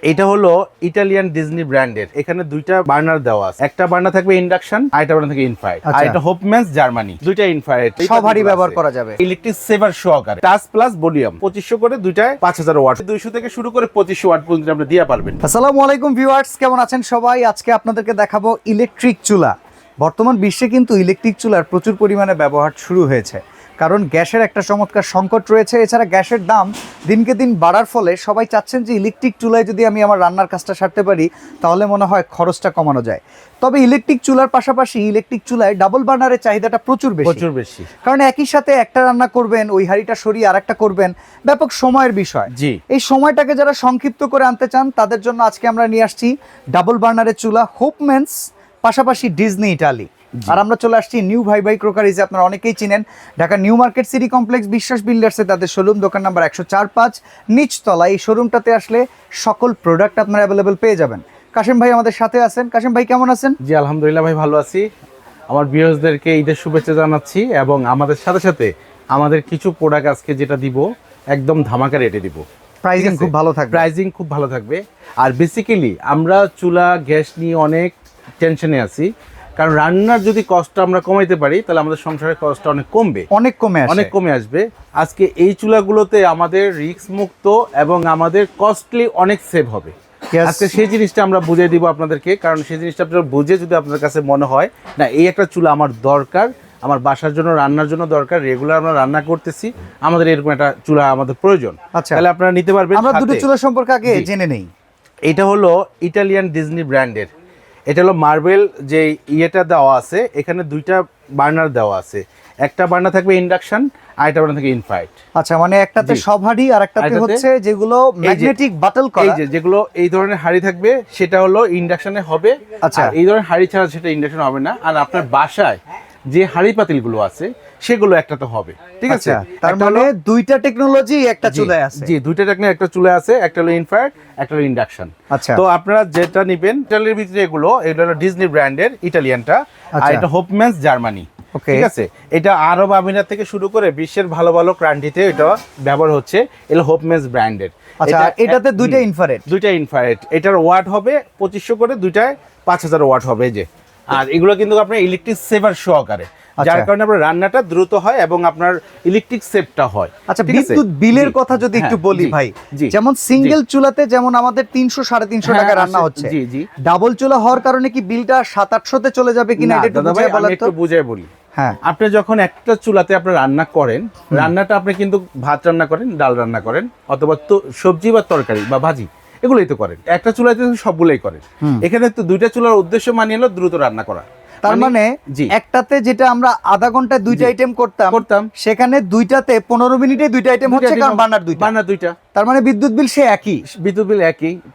এটা হলো Italian Disney ব্র্যান্ডের। এখানে দুইটা বার্নার দেওয়া আছে, একটা বার্নার থাকবে ইন্ডাকশন আর একটা বার্নার থাকবে ইনফ্রারেড। আর এটা হোপম্যান্স জার্মানি, দুইটা ইনফ্রারেড, সব হাড়ি ব্যবহার করা যাবে। ইলেকট্রিক সেভার সহকারে টাচ প্লাস ভলিউম 2500 করে, দুইটায় 5000 ওয়াট, 200 থেকে শুরু করে 2500 ওয়াট পর্যন্ত আপনি দিয়ে পারবেন। আসসালামু আলাইকুম ভিউয়ার্স, কেমন আছেন সবাই? আজকে আপনাদেরকে দেখাবো ইলেকট্রিক চুলা। বর্তমান বিশ্বে কিন্তু ইলেকট্রিক চুলার প্রচুর পরিমাণে ব্যবহার শুরু হয়েছে, কারণ গ্যাসের একটা চমৎকার সংকট রয়েছে। এছাড়া গ্যাসের দাম দিনকে দিন বাড়ার ফলে সবাই চাচ্ছেন যে ইলেকট্রিক চুলায় যদি আমি আমার রান্নার কাজটা সারতে পারি তাহলে মনে হয় খরচটা কমানো যায়। তবে ইলেকট্রিক চুলার পাশাপাশি ইলেকট্রিক চুলায় ডাবল বার্নারের চাহিদাটা প্রচুর বেশি, কারণ একই সাথে একটা রান্না করবেন, ওই হাঁড়িটা সরিয়ে আরেকটা করবেন, ব্যাপক সময়ের বিষয়। জি, এই সময়টাকে যারা সংক্ষিপ্ত করে আনতে চান তাদের জন্য আজকে আমরা নিয়ে আসছি ডাবল বার্নারের চুলা হোপম্যান্স, পাশাপাশি ডিজনি ইটালি। আর আমরা চলে আসছি নিউ ভাই ভাই ক্রোকারিজে। আপনারা অনেকেই চিনেন, Dhaka new market city complex বিশ্বাস বিল্ডার্সে তাদের শোরুম, দোকান নাম্বার 104-5 নিচতলা। এই শোরুমটাতে আসলে সকল প্রোডাক্ট আপনারা অ্যাভেলেবেল পেয়ে যাবেন। কাশেম ভাই আমাদের সাথে আছেন। কাশেম ভাই কেমন আছেন? জি আলহামদুলিল্লাহ ভাই, ভালো আছি। আমার ভিউয়ার্সদেরকে ঈদের শুভেচ্ছা জানাচ্ছি, এবং আমাদের সাথে সাথে আমাদের কিছু প্রোডাক্ট আজকে যেটা দিব একদম ধামাকা রেটে দিব। প্রাইসিং খুব ভালো থাকবে। প্রাইসিং খুব ভালো থাকবে। আর বেসিক্যালি আমরা চুলা গ্যাস নিয়ে অনেক টেনশনে আছি, কারণ রান্নার যদি কষ্টটা আমরা কমাইতে পারি তাহলে আমাদের সংসারের কষ্টটা অনেক কমে আসবে। আজকে এই চুলাগুলোতে আমাদের রিস্ক মুক্ত এবং আমাদের কস্টলি অনেক সেভ হবে। আজকে সেই জিনিসটা আমরা বুঝিয়ে দিব আপনাদেরকে, কারণ সেই জিনিসটা আপনারা বুঝে যদি আপনাদের কাছে মনে হয় না এই একটা চুলা আমার দরকার, আমার বাসার জন্য রান্নার জন্য দরকার, রেগুলার আমরা রান্না করতেছি, আমাদের এরকম একটা চুলা আমাদের প্রয়োজন, তাহলে আপনারা নিতে পারবেন। আমরা দুটো চুলা সম্পর্কে আগে জেনে নেই। এটা হলো ইটালিয়ান ডিজনি ব্র্যান্ডের। এটা হলো মার্বেল যে ইয়েটা দেওয়া আছে, এখানে দুইটা বার্নার দেওয়া আছে, একটা বার্নার থাকবে ইন্ডাকশন আর একটা বার্নার থাকবে ইনফ্রারেড। আচ্ছা, মানে একটাতে সব হাঁড়ি আর একটাতে হচ্ছে যেগুলো ম্যাগনেটিক বাটল করা। এই যেগুলো এই ধরনের হাঁড়ি থাকবে সেটা হলো ইন্ডাকশনে হবে। আচ্ছা, এই ধরনের হাঁড়ি ছাড়া সেটা ইন্ডাকশন হবে না। আর আপনার বাসায় যে হাঁড়ি পাতিলগুলো আছে সেগুলো একটাতে হবে, ঠিক আছে? তার মানে দুইটা টেকনোলজি একটা চুলায় আছে। জি, দুইটা টেকনোলজি একটা চুলায় আছে, একটা হলো ইনফ্রারেড, একটা হলো ইন্ডাকশন। আচ্ছা, তো আপনারা যেটা নেবেন, ইটালির ভিতরে এগুলো, এটা হলো ডিজনি ব্র্যান্ডের ইটালিয়ানটা, আর এটা হোপম্যান্স জার্মানি, ঠিক আছে? এটা আরব আমিরাত থেকে শুরু করে বিশ্বের ভালো ভালো ক্রান্তিতে এটা ব্যবহার হচ্ছে। এটা হোপম্যান্স ব্র্যান্ডের। আচ্ছা, এটাতে দুইটা ইনফ্রারেড, এটার ওয়াট হবে 2500 করে, দুইটায় 5000 ওয়াট হবে। এই যে, আর এগুলো কিন্তু আপনার ইলেকট্রিক সেভার সহকারে, যার কারণে আপনার রান্নাটা দ্রুত হয় এবং আপনার ইলেকট্রিক সেভটা হয়। আচ্ছা, বিদ্যুৎ বিলের কথা যদি একটু বলি ভাই, যেমন সিঙ্গেল চুলাতে যেমন আমাদের 300-350 টাকা রান্না হচ্ছে, ডাবল চুলা হওয়ার কারণে কি বিলটা 700-800 তে চলে যাবে কিনা এটা একটু বুঝিয়ে বলি। হ্যাঁ, আপনি যখন একটা চুলাতে আপনি রান্না করেন, রান্নাটা আপনি কিন্তু ভাত রান্না করেন, ডাল রান্না করেন, অথবা তো সবজি বা তরকারি বা ভাজি, এগুলোই তো করেন। একটা চুলাতে সবগুলোই করেন। এখানে তো দুইটা চুলার উদ্দেশ্য মানিয়ে হলো দ্রুত রান্না করা। তার মানে একটাতে যেটা আমরা আধা ঘন্টায় দুইটা আইটেম করতাম, সেখানে দুইটাতে 15 মিনিটে দুইটা আইটেম হচ্ছে, কারণ বার্নার দুইটা। তার মানে বিদ্যুৎ বিল সে একই।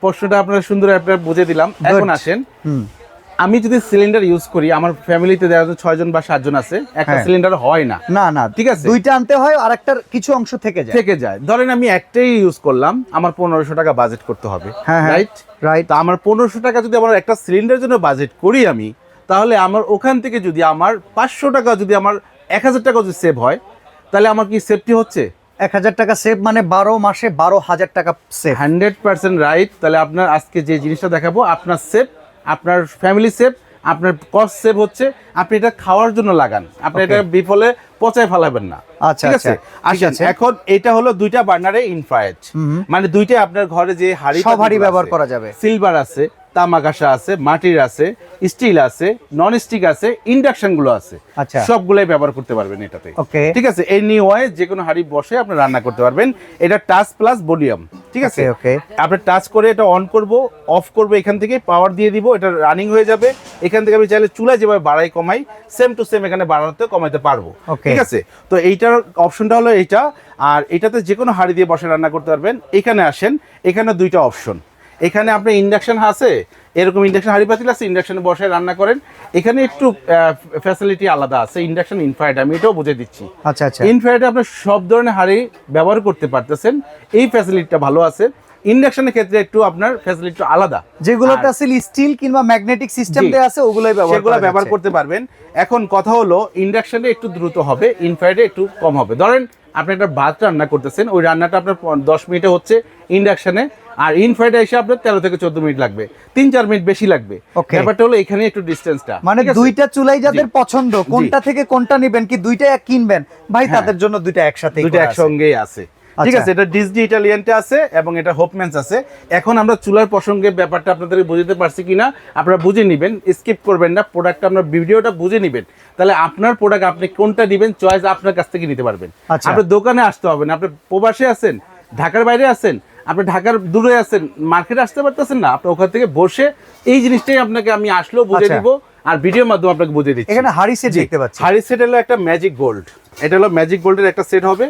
প্রশ্নটা আপনারা সুন্দর আপনারা বুঝে দিলাম। এখন আসেন, আমি যদি সিলিন্ডার ইউজ করি, আমার ফ্যামিলিতে দেখা যায় 6 জন বা 7 জন আছে, একটা সিলিন্ডার হয় না, ঠিক আছে? দুইটা আনতে হয়, আর একটার কিছু অংশ থেকে যায়। ধরেন আমি একটাই ইউজ করলাম, আমার 1500 টাকা বাজেট করতে হবে, রাইট? তো আমার 1500 টাকা যদি আমার একটা সিলিন্ডারের জন্য বাজেট করি আমি, তাহলে আমার ওখান থেকে যদি আমার 500 টাকা, যদি আমার 1000 টাকা যদি সেভ হয়, তাহলে আমার কি সেফটি হচ্ছে? 1000 টাকা সেভ মানে 12 মাসে 12,000 টাকা সেভ। 100% রাইট। তাহলে আপনার আজকে যে জিনিসটা দেখাবো, আপনার সেভ, আপনার ফ্যামিলি সেভ, আপনার কস্ট সেভ হচ্ছে। আপনি এটা খাওয়ার জন্য লাগান, আপনি এটা বিফলে পচায় ফেলাবেন না। আচ্ছা, ঠিক আছে? এখন এটা হলো দুইটা বার্নারে ইনফ্রারেড, মানে দুইটা আপনার ঘরে যে সব হাঁড়ি ব্যবহার করা যাবে। সিলভার আছে, তামাকাশা আছে, মাটির আছে, স্টিল আছে, নন স্টিক আছে, ইন্ডাকশন গুলো আছে, সবগুলাই ব্যবহার করতে পারবেন এটাতে, ঠিক আছে? এই নিউ ওয়ে যে কোনো হাঁড়ি বসে আপনি রান্না করতে পারবেন। এটা টাচ প্লাস ভলিউম, ঠিক আছে? আপনি টাচ করে এটা অন করব, অফ করব, এখান থেকে পাওয়ার দিয়ে দিব, এটা রানিং হয়ে যাবে। এখান থেকে আমি চাইলে চুলা যেভাবে বাড়াই কমাই, সেম টু সেম এখানে বাড়াতে কমাইতে পারবো, ঠিক আছে? তো এইটার অপশনটা হলো এইটা। আর এটাতে যে কোনো হাঁড়ি দিয়ে বসে রান্না করতে পারবেন। এখানে আসেন, এখানে দুইটা অপশন। এখানে আপনার ইন্ডাকশন আছে, এরকম ইন্ডাকশন হাঁড়ি পাতিল আছে, ইন্ডাকশনে বসে রান্না করেন। এখানে একটু ফ্যাসিলিটি আলাদা আছে, ইন্ডাকশন ইনফ্রারেড, আমি এটাও বুঝে দিচ্ছি। আচ্ছা, ইনফ্রারেডে আপনি সব ধরনের হাঁড়ি ব্যবহার করতে পারতেছেন, এই ফ্যাসিলিটিটা ভালো আছে। ইন্ডাকশনের ক্ষেত্রে একটু আপনার ফ্যাসিলিটি আলাদা, যেগুলোতে আসলে স্টিল কিংবা ম্যাগনেটিক সিস্টেম দেয়া আছে, ওগুলাই ব্যবহার করতে পারবেন। এখন কথা হলো, ইন্ডাকশনে একটু দ্রুত হবে, ইনফ্রারেডে একটু কম হবে। ধরেন আপনি একটা ভাত রান্না করতেছেন, ওই রান্নাটা আপনার 10 মিনিটে হচ্ছে ইন্ডাকশনে, আর ইনফ্রারেড এসে আপনার 13 থেকে 14 মিনিট লাগবে, 3-4 মিনিট বেশি লাগবে। ব্যাপারটা হলো এখানে একটু ডিসটেন্সটা, মানে দুইটা চুলাই যাদের পছন্দ কোনটা থেকে কোনটা নেবেন কি দুইটা কিনবেন ভাই, তাদের জন্য দুইটা একসঙ্গেই আছে। ঠিক আছে, এটা ডিজনি ইটালিয়ানটা আছে এবং এটা হোপম্যানস আছে। এখন আমরা চুলার প্রসঙ্গে ব্যাপারটা আপনাদের বুঝতে পারছি কিনা আপনারা বুঝে নেবেন, স্কিপ করবেন না, প্রোডাক্টটা আপনার ভিডিওটা বুঝে নেবেন, তাহলে আপনার প্রোডাক্ট আপনি কোনটা নেবেন চয়েস আপনার কাছ থেকে নিতে পারবেন। আপনার দোকানে আসতে হবে না, আপনি প্রবাসে আছেন, ঢাকার বাইরে আছেন, আপনি ঢাকার দূরে আছেন, মার্কেটে আসতে পারতেছেন না, আপনি ওখান থেকে বসে এই জিনিসটাই আপনাকে আমি আসলেও বুঝে দিব আর ভিডিওর মাধ্যমে আপনাকে বুঝিয়ে দিচ্ছি। এখানে হাড়ি সেট দেখতে পাচ্ছি, হাড়ি সেট হলো একটা ম্যাজিক গোল্ড, এটা হলো ম্যাজিক গোল্ডের একটা সেট হবে,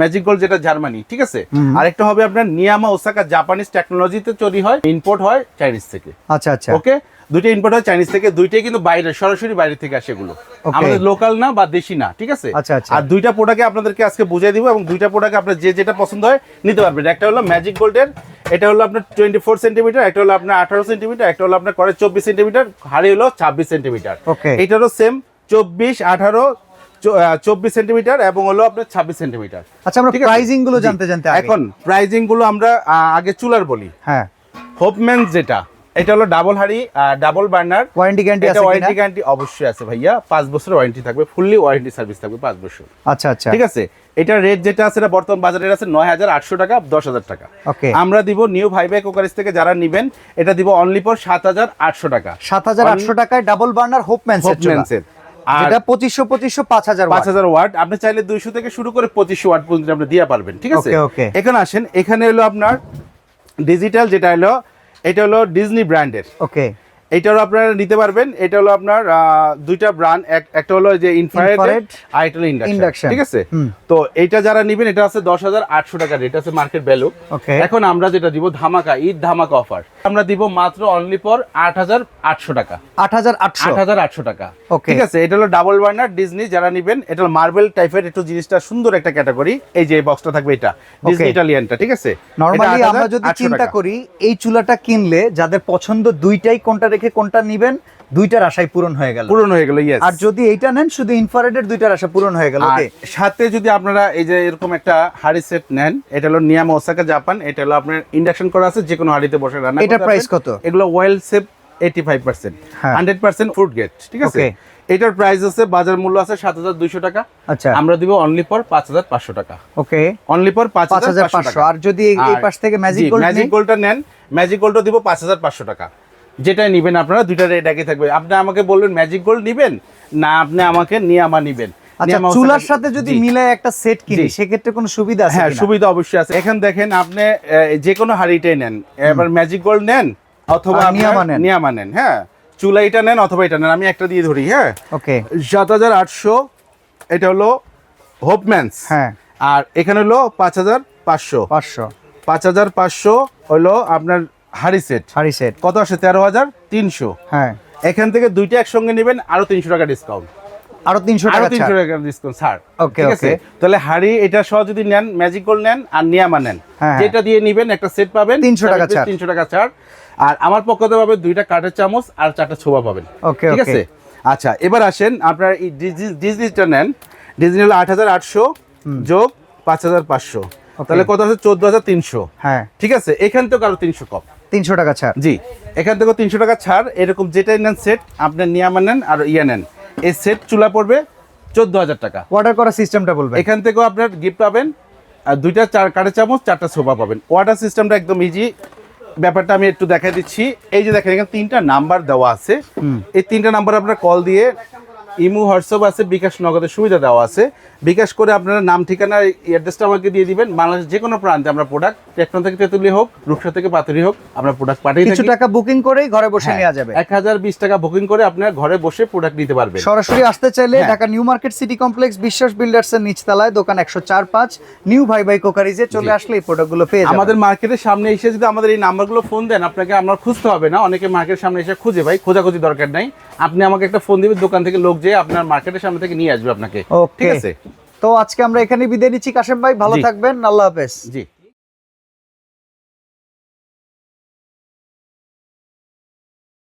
ম্যাজিক গোল্ড যেটা জার্মানি, ঠিক আছে। আরেকটা হবে আপনার নিয়ামা ওসাকা, জাপানিজ টেকনোলজিতে তৈরি হয়, ইম্পোর্ট হয় চাইনিজ থেকে। আচ্ছা আচ্ছা, ওকে, দুইটা ইম্পোর্ট হয় চাইনিজ থেকে, দুইটাই কিন্তু বাইরে, সরাসরি বাইরে থেকে আসে, এগুলো আমাদের লোকাল না বা দেশি না, ঠিক আছে। আর দুইটা প্রোডাক্টে আপনাদেরকে আজকে বুঝিয়ে দিব এবং দুইটা প্রোডাক্টে আপনার যে যেটা পছন্দ হয় নিতে পারবেন। একটা হলো ম্যাজিক গোল্ডের, এটা হলো আপনার 24 সেন্টিমিটার, একটা হলো আপনার 18 সেন্টিমিটার, একটা হলো আপনার করে 24 সেন্টিমিটার, হাড়ি হলো 26 সেন্টিমিটার। এটা হলো সেম 24, 18, 24 সেন্টিমিটার এবং হলো আপনার 26 সেন্টিমিটার। আচ্ছা, আমরা প্রাইজিং গুলো জানতে এখন প্রাইজিং গুলো আমরা আগে চুলার বলি। হ্যাঁ, হোপম্যানস যেটা, এটা হলো ডাবল হাড়ি, ডাবল বার্নার, ওয়ারেন্টি গ্যারান্টি আছে কিনা? ওয়ারেন্টি গ্যারান্টি অবশ্যই আছে ভাইয়া, 5 বছরের ওয়ারেন্টি থাকবে, ফুললি ওয়ারেন্টি সার্ভিস থাকবে 5 বছর। আচ্ছা আচ্ছা, ঠিক আছে। এটা রেট যেটা আছে এটা বর্তমান বাজারে আছে 9800 টাকা, 10000 টাকা। ওকে, আমরা দিব নিউ ভাই ভাই কুকারিজ থেকে যারা নেবেন এটা দিব অনলি ফর 7800 টাকা। 7800 টাকায় ডাবল বার্নার হোপম্যানস এর, যেটা 2500 5000 ওয়াট। আপনি চাইলে 200 থেকে শুরু করে 2500 ওয়াট পর্যন্ত আপনি দিয়ে পারবেন, ঠিক আছে। এখন আসেন, এখানে হলো আপনার ডিজিটাল, যেটা হলো এটা হলো ডিজনি ব্র্যান্ডের। ওকে, এটাও আপনারা নিতে পারবেন। এটা হলো আপনার দুইটা ব্র্যান্ড, একটা হলো যে ইনফ্রারেড আর এটা হলো ইন্ডাকশন, ঠিক আছে। তো এটা যারা নেবেন এটা আছে 10800 টাকা, এটা আছে মার্কেট ভ্যালু। এখন আমরা যেটা দিব ধামাকা, ঈদ ধামাকা অফার, আমরা দিব মাত্র অনলি ফর 8800 টাকা। 8800 টাকা, ঠিক আছে। এটা হলো ডাবল বার্নার ডিজনি, যারা নেবেন এটা হলো মার্বেল টাইপের, একটু জিনিসটা সুন্দর একটা ক্যাটাগরি। এই যে বক্সটা থাকবে এটা ডিজনি ইটালিয়ানটা, ঠিক আছে। নরমালি আমরা যদি চিন্তা করি এই চুলাটা কিনলে যাদের পছন্দ দুইটাই কোনটা রেখে কোনটা নেবেন, দুইটার আশাই পূরণ হয়ে গেল। ইয়েস। আর যদি এইটা নেন শুধু ইনফ্রারেডের, দুইটার আশা পূরণ হয়ে গেল। ওকে, সাথে যদি আপনারা এই যে এরকম একটা হাড়ি সেট নেন, এটা হলো নিয়ামা ওসাকা জাপান, এটা হলো আপনার ইন্ডাকশন করা আছে, যে কোনো হাড়িতে বসে রান্না করতে পারবেন। এটা প্রাইস কত? এগুলো ওয়েল সেভ 85%, 100% ফুড গ্রেড, ঠিক আছে। এটার প্রাইস আছে, বাজার মূল্য আছে 7200 টাকা। আচ্ছা, আমরা দিব অনলি ফর 5500 টাকা। ওকে, অনলি ফর 5500 টাকা। আর যদি এই পাশ থেকে ম্যাজিক গোল্ডটা নেন, ম্যাজিক গোল্ডও দিব 5500 টাকা। যেটা নেবেন আপনারা দুইটা রেট একই থাকবে। আপনি আমাকে বলবেন ম্যাজিক গোল্ড নেবেন না আপনি আমাকে নিয়ামা নেবেন। আচ্ছা, চুলার সাথে যদি মিলায় একটা সেট কিনি সেক্ষেত্রে কোনো সুবিধা আছে? হ্যাঁ, সুবিধা অবশ্যই আছে। এখন দেখেন, আপনি যে কোনো হাড়িটাই নেন, এবার ম্যাজিক গোল্ড নেন অথবা নিয়ামা নেন, হ্যাঁ, চুলা এটা নেন অথবা এটা নেন, আমি একটা দিয়ে ধরি। হ্যাঁ, ওকে, 7800 এটা হলো হোপম্যানস। হ্যাঁ, আর এখানে হলো 5500 হলো আপনার হাড়ি সেট কত আসে? 13300। হ্যাঁ, এখান থেকে দুইটা একসঙ্গে নেবেন আরো 300 টাকা ডিসকাউন্ট, আরো 300 টাকা ডিসকাউন্ট ছাড়। ওকে, ঠিক আছে। তাহলে হাড়ি এটা সহ যদি নেন, ম্যাজিক গোল্ড নেন আর নিয়ামা নেন, যেটা দিয়ে নেবেন একটা সেট পাবেন 300 টাকা ছাড়, 300 টাকা ছাড়। আর আমার পক্ষ থেকে পাবেন দুইটা কাঠের চামচ আর 4টা ছোবা পাবেন, ঠিক আছে। আচ্ছা, এবার আসেন, আপনারা এই ডিজনিটা নেন, ডিজনি হলো 8800 যোগ 5500, তাহলে কত আছে? 14300। হ্যাঁ, ঠিক আছে। এখান থেকে আরো 300 কম, 300 টাকা ছাড়। জি, এখান থেকে 300 টাকা ছাড়। এরকম যেটাই নেন সেট, আপনার নিয়ামা নেন আর ইয়া নেন, এই সেট চুলা পড়বে 14000 টাকা। অর্ডার করার সিস্টেমটা বলবেন। এখান থেকেও আপনার গিফট পাবেন, আর দুইটা কাঠের চামচ, 4টা সোফা পাবেন। অর্ডার সিস্টেমটা একদম ইজি। ব্যাপারটা আমি একটু দেখাই দিচ্ছি। এই যে দেখেন, এখানে 3টা নাম্বার দেওয়া আছে। এই 3টা নাম্বার আপনার কল দিয়ে, ইমো, হোয়াটসঅ্যাপ আছে, বিকাশ নগদের সুবিধা দেওয়া আছে। বিকাশ করে আপনারা নাম, ঠিকানা, অ্যাড্রেসটা আমাকে দিয়ে দিবেন। বাংলাদেশ যে কোনো প্রান্তে আমরা প্রোডাক্ট, টেকনো থেকে তেতুলি হোক, রূপসা থেকে পাতুরি হোক, আমরা প্রোডাক্ট পাঠিয়ে থাকি। কিছু টাকা বুকিং করেই ঘরে বসে নেওয়া যাবে। 1020 টাকা বুকিং করে আপনার ঘরে বসে প্রোডাক্ট নিতে পারবেন। সরাসরি আসতে চাইলে Dhaka new market city complex, বিশ্বাস বিল্ডার্স এর নিচতলায়, দোকান 104-5, নিউ ভাই ভাই কোকারিজে চলে আসলে এই প্রোডাক্টগুলো পেয়ে যাবেন। আমাদের মার্কেটের সামনে এসে যদি আমাদের এই নাম্বারগুলো ফোন দেন, আপনাকে আমরা খুঁজতে হবে না। অনেকে মার্কেটের সামনে এসে খুঁজে, ভাই খোঁজাখুঁজি দরকার নাই। আপনি আমাকে একটা ফোন দিবেন, দোকান থেকে লোক যেয়ে আপনার মার্কেটের সামনে থেকে নিয়ে আসবে আপনাকে, ঠিক আছে। তো আজকে আমরা এখানে বিদায় নিচ্ছি কাশেম ভাই, ভালো থাকবেন, আল্লাহ হাফেজ। জি।